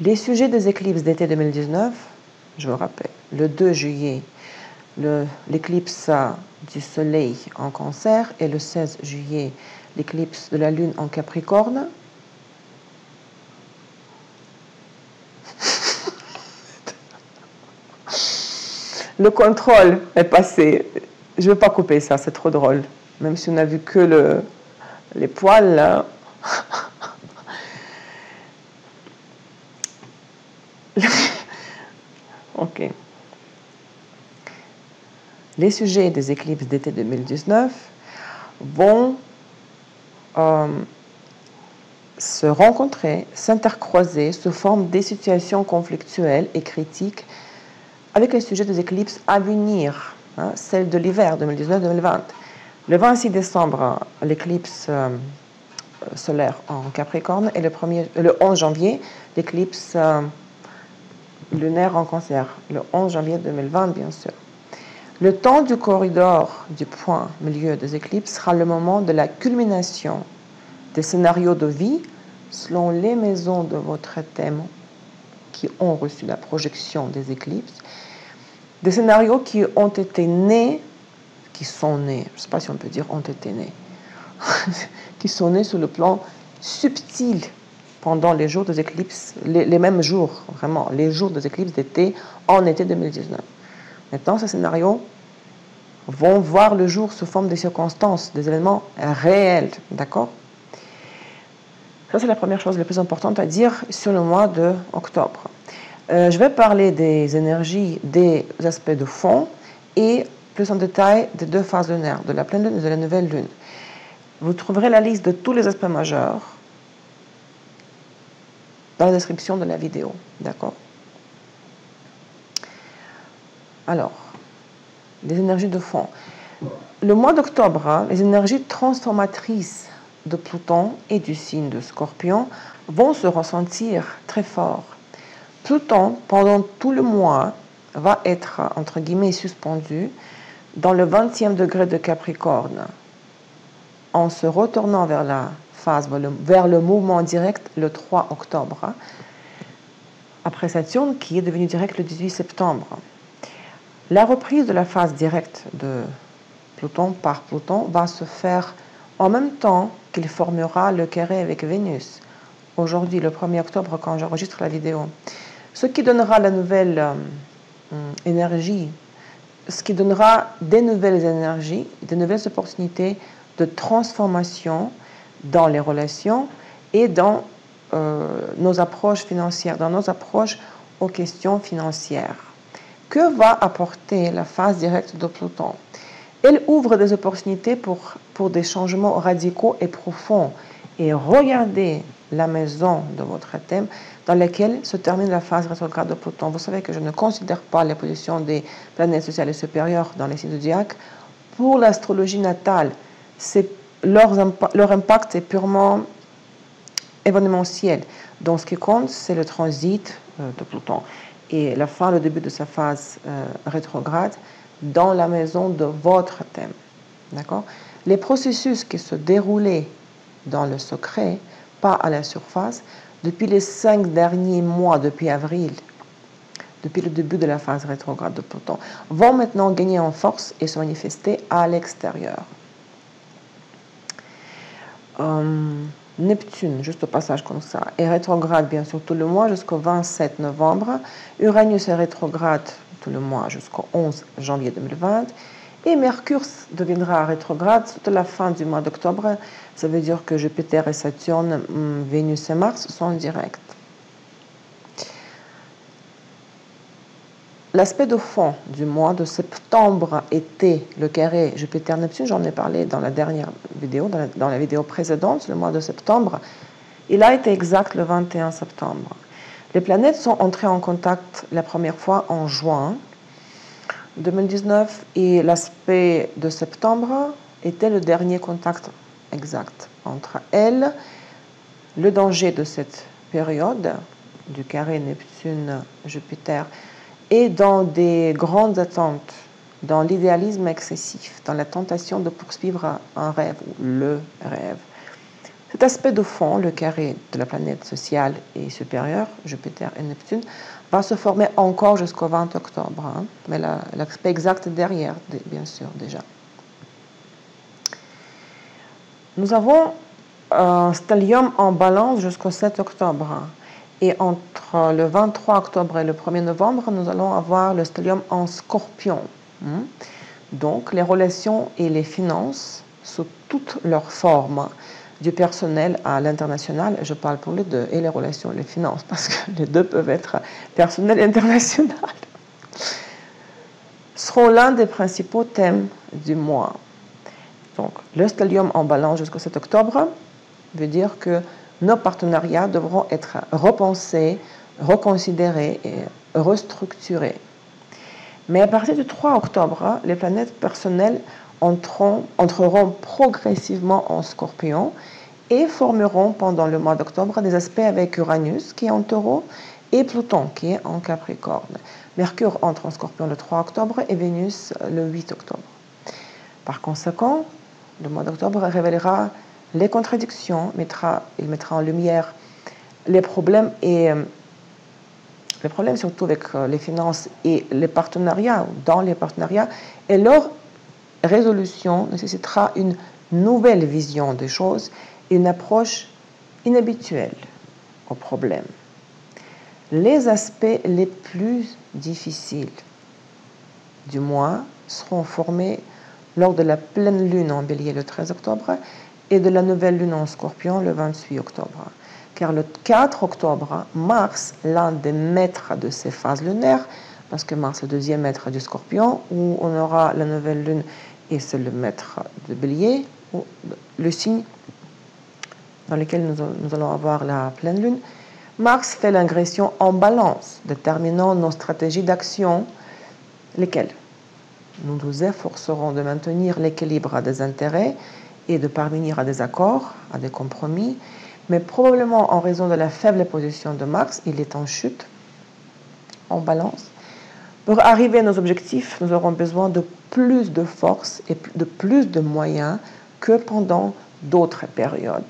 Les sujets des éclipses d'été 2019, je vous rappelle, le 2 juillet, l'éclipse du Soleil en Cancer et le 16 juillet, l'éclipse de la Lune en Capricorne. Le contrôle est passé. Je ne vais pas couper ça, c'est trop drôle. Même si on n'a vu que les poils, là. Ok. Les sujets des éclipses d'été 2019 vont se rencontrer, s'intercroiser sous forme des situations conflictuelles et critiques avec les sujets des éclipses à venir, hein, celle de l'hiver 2019-2020. Le 26 décembre, l'éclipse solaire en Capricorne et le 11 janvier, l'éclipse lunaire en Cancer, le 11 janvier 2020, bien sûr. Le temps du corridor du point milieu des éclipses sera le moment de la culmination des scénarios de vie selon les maisons de votre thème qui ont reçu la projection des éclipses, des scénarios qui ont été nés, qui sont nés, je ne sais pas si on peut dire ont été nés, qui sont nés sur le plan subtil pendant les jours des éclipses, les mêmes jours, vraiment, les jours des éclipses d'été en été 2019. Maintenant, ces scénarios vont voir le jour sous forme des circonstances, des éléments réels, d'accord? Ça, c'est la première chose la plus importante à dire sur le mois d'octobre. Je vais parler des énergies, des aspects de fond et plus en détail des deux phases lunaires, de la pleine lune et de la nouvelle lune. Vous trouverez la liste de tous les aspects majeurs dans la description de la vidéo, d'accord? Alors, les énergies de fond. Le mois d'octobre, hein, les énergies transformatrices de Pluton et du signe de Scorpion vont se ressentir très fort. Pluton, pendant tout le mois, va être, entre guillemets, suspendu dans le 20e degré de Capricorne, en se retournant vers la phase, vers le mouvement direct le 3 octobre, après Saturne qui est devenu direct le 18 septembre. La reprise de la phase directe de Pluton par Pluton va se faire en même temps qu'il formera le carré avec Vénus, aujourd'hui le 1er octobre quand j'enregistre la vidéo. Ce qui donnera la nouvelle énergie, ce qui donnera des nouvelles énergies, des nouvelles opportunités de transformation dans les relations et dans nos approches financières, dans nos approches aux questions financières. Que va apporter la phase directe de Pluton? Elle ouvre des opportunités pour des changements radicaux et profonds. Et regardez la maison de votre thème dans laquelle se termine la phase rétrograde de Pluton. Vous savez que je ne considère pas les positions des planètes sociales et supérieures dans les signes zodiaques. Pour l'astrologie natale, leur impact est purement événementiel. Donc ce qui compte, c'est le transit de Pluton et la fin, le début de sa phase rétrograde dans la maison de votre thème. D'accord? Les processus qui se déroulaient dans le secret, pas à la surface, depuis les 5 derniers mois, depuis avril, depuis le début de la phase rétrograde de Pluton, vont maintenant gagner en force et se manifester à l'extérieur. Neptune, juste au passage comme ça, est rétrograde bien sûr tout le mois jusqu'au 27 novembre. Uranus est rétrograde tout le mois jusqu'au 11 janvier 2020. Et Mercure deviendra rétrograde toute la fin du mois d'octobre. Ça veut dire que Jupiter et Saturne, Vénus et Mars sont directs. L'aspect de fond du mois de septembre était le carré Jupiter-Neptune. J'en ai parlé dans la dernière vidéo, dans la vidéo précédente, le mois de septembre. Il a été exact le 21 septembre. Les planètes sont entrées en contact la première fois en juin 2019 et l'aspect de septembre était le dernier contact exact entre elles. Le danger de cette période du carré Neptune-Jupiter est dans des grandes attentes, dans l'idéalisme excessif, dans la tentation de poursuivre un rêve ou le rêve. Cet aspect de fond, le carré de la planète sociale et supérieure, Jupiter et Neptune, va se former encore jusqu'au 20 octobre, hein, mais l'aspect exact est derrière, bien sûr, déjà. Nous avons un stellium en balance jusqu'au 7 octobre. Et entre le 23 octobre et le 1er novembre, nous allons avoir le stellium en scorpion. Donc, les relations et les finances sous toutes leurs formes, du personnel à l'international, je parle pour les deux, et les relations et les finances, parce que les deux peuvent être personnel et international, seront l'un des principaux thèmes du mois. Donc, le stellium en balance jusqu'au 7 octobre veut dire que nos partenariats devront être repensés, reconsidérés et restructurés. Mais à partir du 3 octobre, les planètes personnelles entreront progressivement en Scorpion et formeront pendant le mois d'octobre des aspects avec Uranus qui est en Taureau et Pluton qui est en Capricorne. Mercure entre en Scorpion le 3 octobre et Vénus le 8 octobre. Par conséquent, le mois d'octobre révélera les contradictions, il mettra en lumière les problèmes surtout avec les finances et les partenariats, dans les partenariats, et leur résolution nécessitera une nouvelle vision des choses et une approche inhabituelle aux problèmes. Les aspects les plus difficiles du mois seront formés lors de la pleine lune en Bélier le 13 octobre et de la nouvelle lune en Scorpion le 28 octobre. Car le 4 octobre, Mars, l'un des maîtres de ces phases lunaires, parce que Mars est le deuxième maître du Scorpion, où on aura la nouvelle lune et c'est le maître de Bélier, le signe dans lequel nous allons avoir la pleine lune. Mars fait l'ingression en balance, déterminant nos stratégies d'action, lesquelles nous nous efforcerons de maintenir l'équilibre des intérêts et de parvenir à des accords, à des compromis, mais probablement en raison de la faible position de Mars, il est en chute, en balance. Pour arriver à nos objectifs, nous aurons besoin de plus de force et de plus de moyens que pendant d'autres périodes.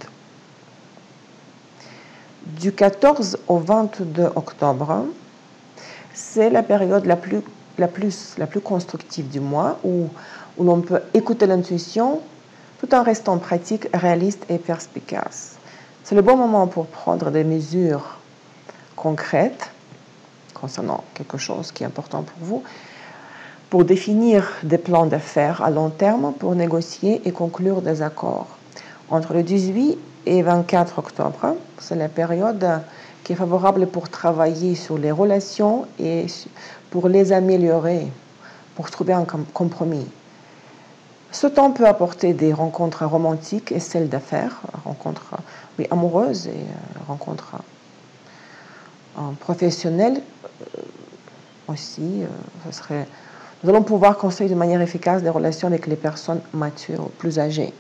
Du 14 au 22 octobre, c'est la période la plus constructive du mois où l'on peut écouter l'intuition tout en restant pratique, réaliste et perspicace. C'est le bon moment pour prendre des mesures concrètes concernant quelque chose qui est important pour vous, pour définir des plans d'affaires à long terme, pour négocier et conclure des accords. Entre le 18 et 24 octobre, c'est la période qui est favorable pour travailler sur les relations et pour les améliorer, pour trouver un compromis. Ce temps peut apporter des rencontres romantiques et celles d'affaires, rencontres amoureuses et rencontres professionnelles aussi. Nous allons pouvoir construire de manière efficace des relations avec les personnes matures, plus âgées.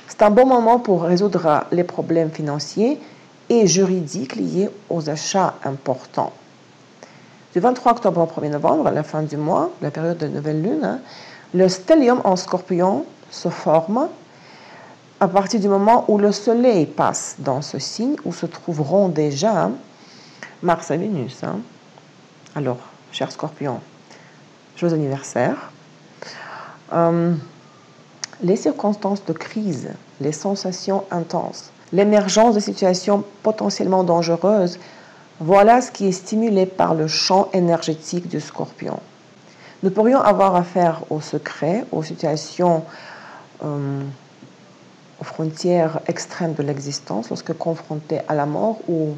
C'est un bon moment pour résoudre les problèmes financiers et juridiques liés aux achats importants. Du 23 octobre au 1er novembre, à la fin du mois, la période de nouvelle lune, le stellium en Scorpion se forme à partir du moment où le Soleil passe dans ce signe, où se trouveront déjà Mars et Vénus. Alors, chers Scorpions, joyeux anniversaire. Les circonstances de crise, les sensations intenses, l'émergence de situations potentiellement dangereuses, voilà ce qui est stimulé par le champ énergétique du Scorpion. Nous pourrions avoir affaire aux secrets, aux situations, aux frontières extrêmes de l'existence, lorsque confrontés à la mort ou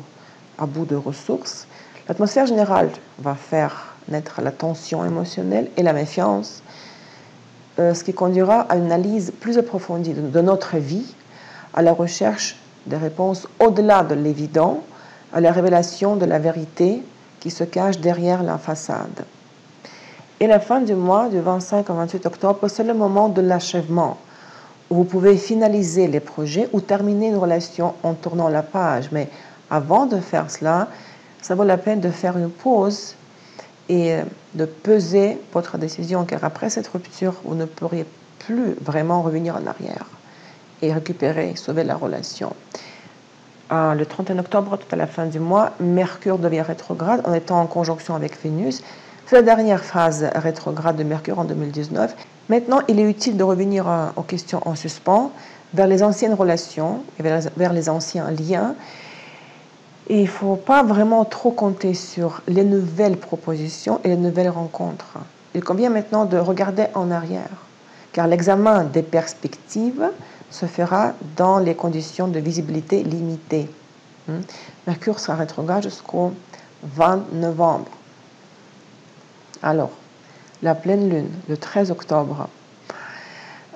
à bout de ressources. L'atmosphère générale va faire naître la tension émotionnelle et la méfiance, ce qui conduira à une analyse plus approfondie de notre vie, à la recherche des réponses au-delà de l'évident, à la révélation de la vérité qui se cache derrière la façade. Et la fin du mois, du 25 au 28 octobre, c'est le moment de l'achèvement, où vous pouvez finaliser les projets ou terminer une relation en tournant la page. Mais avant de faire cela, ça vaut la peine de faire une pause et de peser votre décision, car après cette rupture, vous ne pourrez plus vraiment revenir en arrière. et récupérer, sauver la relation. Le 31 octobre, tout à la fin du mois, Mercure devient rétrograde en étant en conjonction avec Vénus. C'est la dernière phase rétrograde de Mercure en 2019. Maintenant, il est utile de revenir aux questions en suspens, vers les anciennes relations et vers les anciens liens. Et il ne faut pas vraiment trop compter sur les nouvelles propositions et les nouvelles rencontres. Il convient maintenant de regarder en arrière, car l'examen des perspectives se fera dans les conditions de visibilité limitées. Mercure sera rétrograde jusqu'au 20 novembre. Alors, la pleine lune, le 13 octobre,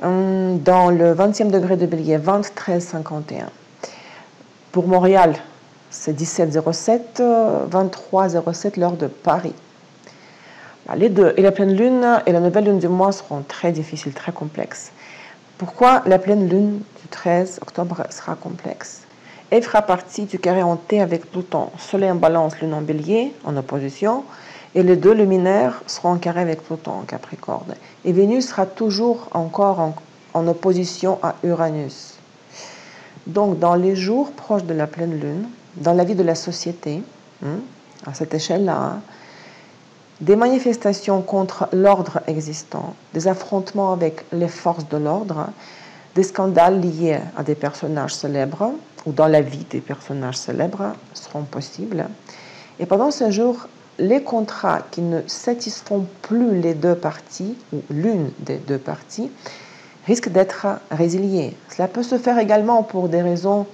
dans le 20e degré de Bélier, 23,51. Pour Montréal, c'est 17,07, 23,07 l'heure de Paris. Les deux, et la pleine lune et la nouvelle lune du mois seront très difficiles, très complexes. Pourquoi la pleine lune du 13 octobre sera complexe? Elle fera partie du carré en T avec Pluton, Soleil en Balance, Lune en Bélier, en opposition, et les deux luminaires seront en carré avec Pluton en Capricorne. Et Vénus sera toujours encore en opposition à Uranus. Donc, dans les jours proches de la pleine lune, dans la vie de la société, à cette échelle-là, des manifestations contre l'ordre existant, des affrontements avec les forces de l'ordre, des scandales liés à des personnages célèbres ou dans la vie des personnages célèbres seront possibles. Et pendant ce jour, les contrats qui ne satisfont plus les deux parties ou l'une des deux parties risquent d'être résiliés. Cela peut se faire également pour des raisons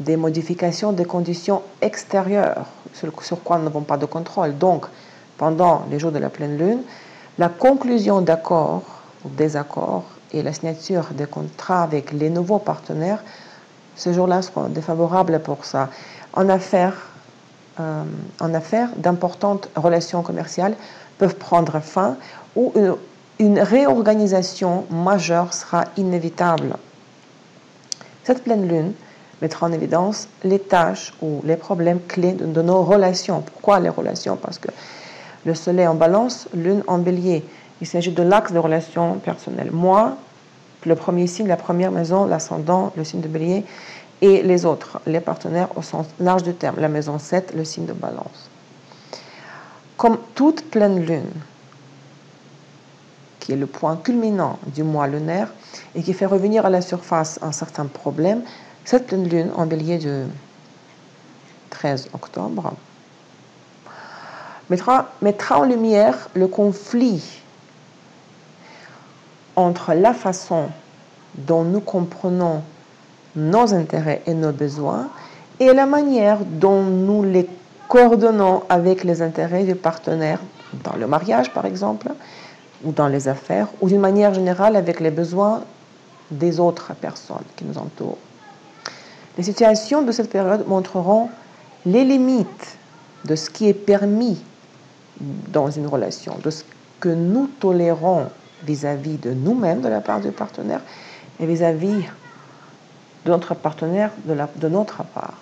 des modifications des conditions extérieures sur quoi nous n'avons pas de contrôle. Donc, pendant les jours de la pleine lune, la conclusion d'accords ou désaccords et la signature des contrats avec les nouveaux partenaires, ce jour-là seront défavorables pour ça. En affaires, d'importantes relations commerciales peuvent prendre fin ou une réorganisation majeure sera inévitable. Cette pleine lune mettra en évidence les tâches ou les problèmes clés de nos relations. Pourquoi les relations? Parce que le soleil en balance, lune en bélier. Il s'agit de l'axe de relations personnelles. Moi, le premier signe, la première maison, l'ascendant, le signe de bélier, et les autres, les partenaires au sens large du terme, la maison 7, le signe de balance. Comme toute pleine lune, qui est le point culminant du mois lunaire et qui fait revenir à la surface un certain problème, cette pleine lune en bélier du 13 octobre mettra en lumière le conflit entre la façon dont nous comprenons nos intérêts et nos besoins et la manière dont nous les coordonnons avec les intérêts du partenaire dans le mariage, par exemple, ou dans les affaires, ou d'une manière générale avec les besoins des autres personnes qui nous entourent. Les situations de cette période montreront les limites de ce qui est permis dans une relation, de ce que nous tolérons vis-à-vis de nous-mêmes de la part du partenaire et vis-à-vis de notre partenaire de notre part.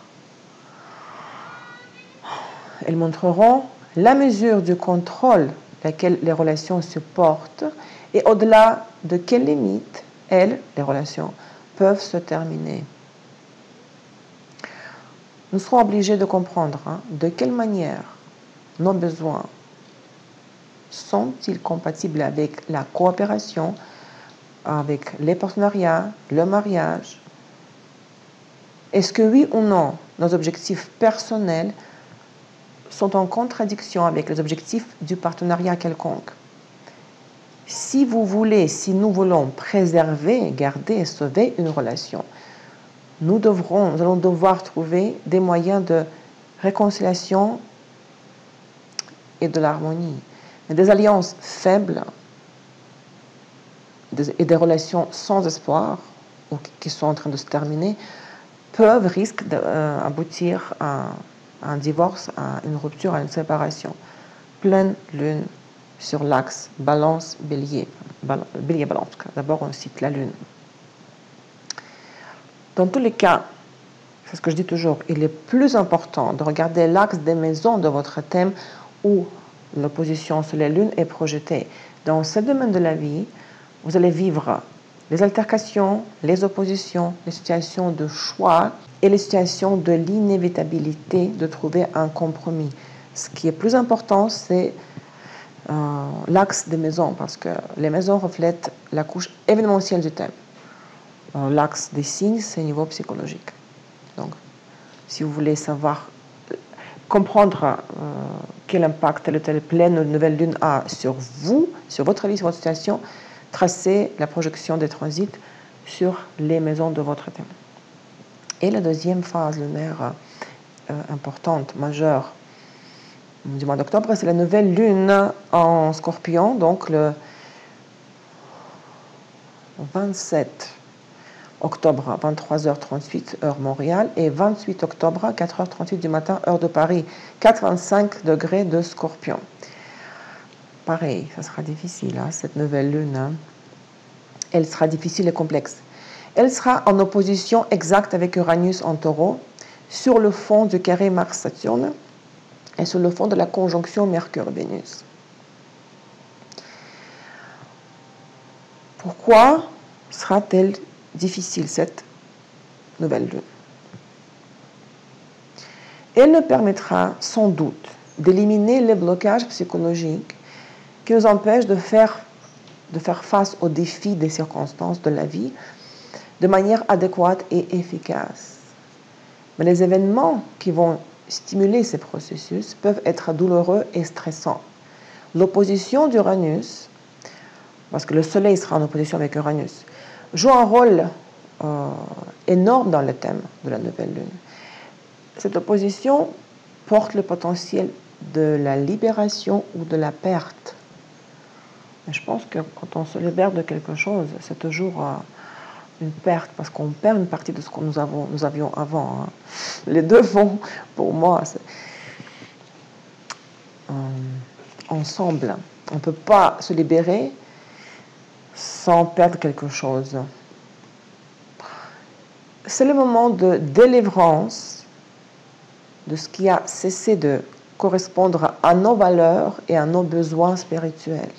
Elles montreront la mesure du contrôle laquelle les relations se portent et au-delà de quelles limites, les relations, peuvent se terminer. Nous serons obligés de comprendre de quelle manière nos besoins sont-ils compatibles avec la coopération, avec les partenariats, le mariage. Est-ce que oui ou non, nos objectifs personnels sont en contradiction avec les objectifs du partenariat quelconque? Si nous voulons préserver, garder et sauver une relation, nous allons devoir trouver des moyens de réconciliation et de l'harmonie. Mais des alliances faibles et des relations sans espoir, ou qui sont en train de se terminer, risquent d'aboutir à un divorce, à une rupture, à une séparation. Pleine lune sur l'axe balance-bélier. Bélier-balance, d'abord on cite la lune. Dans tous les cas, c'est ce que je dis toujours, il est plus important de regarder l'axe des maisons de votre thème où l'opposition sur les lunes est projetée. Dans ce domaine de la vie, vous allez vivre les altercations, les oppositions, les situations de choix et les situations de l'inévitabilité de trouver un compromis. Ce qui est plus important, c'est l'axe des maisons, parce que les maisons reflètent la couche événementielle du thème. L'axe des signes, c'est au niveau psychologique. Donc, si vous voulez savoir, comprendre quel impact telle ou telle pleine ou nouvelle lune a sur vous, sur votre vie, sur votre situation, tracez la projection des transits sur les maisons de votre thème. Et la deuxième phase lunaire importante, majeure, du mois d'octobre, c'est la nouvelle lune en Scorpion, donc le 27 octobre à 23h38 heure Montréal et 28 octobre à 4h38 du matin heure de Paris, 85 degrés de Scorpion. Pareil, ça sera difficile, hein, cette nouvelle lune. Hein. Elle sera difficile et complexe. Elle sera en opposition exacte avec Uranus en Taureau sur le fond du carré Mars-Saturne et sur le fond de la conjonction Mercure-Vénus. Pourquoi sera-t-elle difficile, cette nouvelle lune? Elle nous permettra sans doute d'éliminer les blocages psychologiques qui nous empêchent de faire face aux défis des circonstances de la vie de manière adéquate et efficace. Mais les événements qui vont stimuler ces processus peuvent être douloureux et stressants. L'opposition d'Uranus, parce que le Soleil sera en opposition avec Uranus, joue un rôle énorme dans le thème de la nouvelle lune. Cette opposition porte le potentiel de la libération ou de la perte. Mais je pense que quand on se libère de quelque chose, c'est toujours une perte, parce qu'on perd une partie de ce que nous avions avant. Hein. Les deux vont, pour moi, ensemble. On ne peut pas se libérer sans perdre quelque chose. C'est le moment de délivrance de ce qui a cessé de correspondre à nos valeurs et à nos besoins spirituels.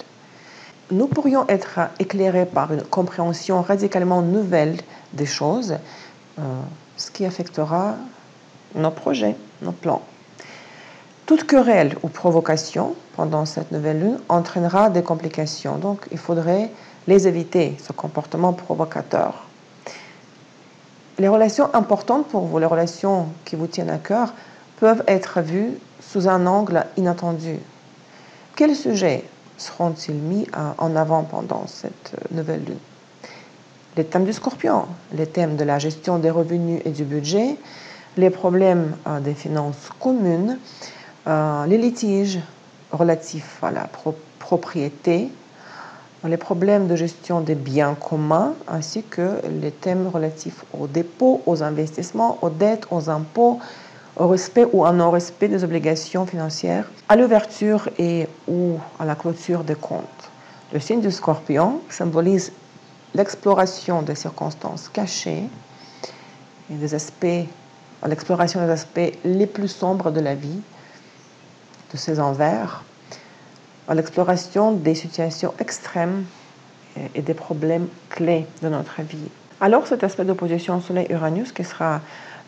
Nous pourrions être éclairés par une compréhension radicalement nouvelle des choses, ce qui affectera nos projets, nos plans. Toute querelle ou provocation pendant cette nouvelle lune entraînera des complications. Donc, il faudrait les éviter, ce comportement provocateur. Les relations importantes pour vous, les relations qui vous tiennent à cœur, peuvent être vues sous un angle inattendu. Quels sujets seront-ils mis en avant pendant cette nouvelle lune? Les thèmes du Scorpion, les thèmes de la gestion des revenus et du budget, les problèmes des finances communes, les litiges relatifs à la propriété, les problèmes de gestion des biens communs, ainsi que les thèmes relatifs aux dépôts, aux investissements, aux dettes, aux impôts, au respect ou à non-respect des obligations financières, à l'ouverture et ou à la clôture des comptes. Le signe du Scorpion symbolise l'exploration des circonstances cachées et l'exploration des aspects les plus sombres de la vie, de ses envers, à l'exploration des situations extrêmes et des problèmes clés de notre vie. Alors cet aspect d'opposition Soleil-Uranus, qui sera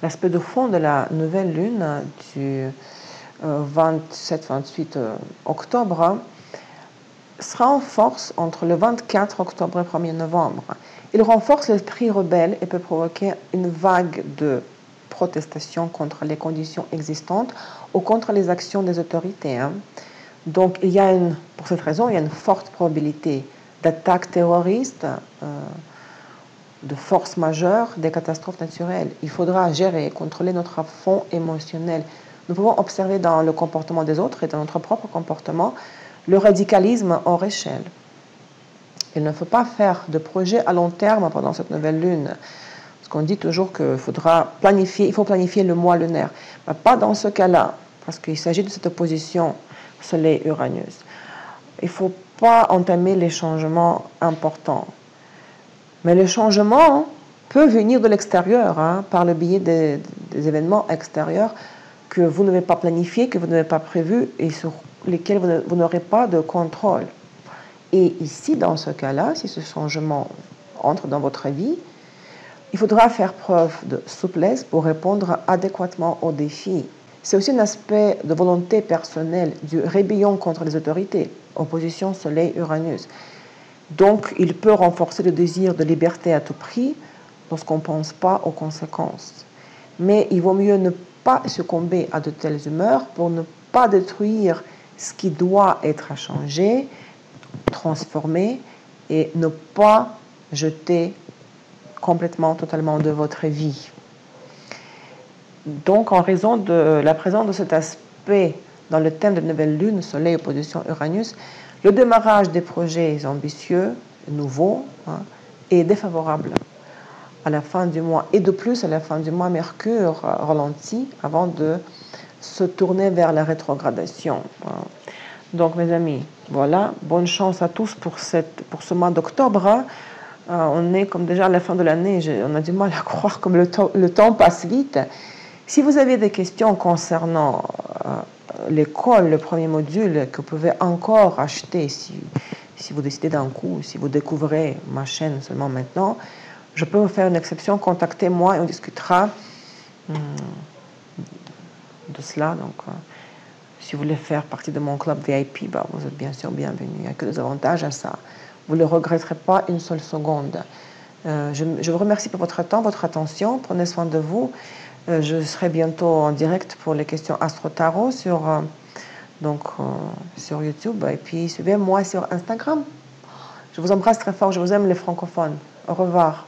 l'aspect de fond de la nouvelle lune du 27-28 octobre, sera en force entre le 24 octobre et le 1er novembre. Il renforce l'esprit rebelle et peut provoquer une vague de protestations contre les conditions existantes ou contre les actions des autorités. Donc, pour cette raison, il y a une forte probabilité d'attaques terroristes, de force majeure, des catastrophes naturelles. Il faudra gérer, contrôler notre fond émotionnel. Nous pouvons observer dans le comportement des autres et dans notre propre comportement le radicalisme hors échelle. Il ne faut pas faire de projet à long terme pendant cette nouvelle lune. Parce qu'on dit toujours qu'il faut planifier le mois lunaire. Mais pas dans ce cas-là, parce qu'il s'agit de cette opposition Soleil-Uranus. Il ne faut pas entamer les changements importants. Mais le changement peut venir de l'extérieur, par le biais des événements extérieurs que vous n'avez pas planifiés, que vous n'avez pas prévus et sur lesquels vous n'aurez pas de contrôle. Et ici, dans ce cas-là, si ce changement entre dans votre vie. Il faudra faire preuve de souplesse pour répondre adéquatement aux défis. C'est aussi un aspect de volonté personnelle du rébellion contre les autorités, opposition Soleil-Uranus. Donc, il peut renforcer le désir de liberté à tout prix lorsqu'on ne pense pas aux conséquences. Mais il vaut mieux ne pas succomber à de telles humeurs pour ne pas détruire ce qui doit être changé, transformé et ne pas jeter complètement, totalement de votre vie. Donc, en raison de la présence de cet aspect dans le thème de la nouvelle lune, Soleil opposition Uranus, le démarrage des projets ambitieux, nouveaux, est défavorable à la fin du mois. Et de plus, à la fin du mois, Mercure ralentit avant de se tourner vers la rétrogradation. Donc, mes amis, voilà, bonne chance à tous pour ce mois d'octobre. On est comme déjà à la fin de l'année, on a du mal à croire comme le temps passe vite. Si vous avez des questions concernant l'école, le premier module, que vous pouvez encore acheter si vous décidez d'un coup, si vous découvrez ma chaîne seulement maintenant, je peux vous faire une exception. Contactez-moi et on discutera de cela. Donc, si vous voulez faire partie de mon club VIP, vous êtes bien sûr bienvenue. Il n'y a que des avantages à ça. Vous ne le regretterez pas une seule seconde. Je vous remercie pour votre temps, votre attention. Prenez soin de vous. Je serai bientôt en direct pour les questions Astro Tarot sur YouTube. Et puis, suivez-moi sur Instagram. Je vous embrasse très fort. Je vous aime les francophones. Au revoir.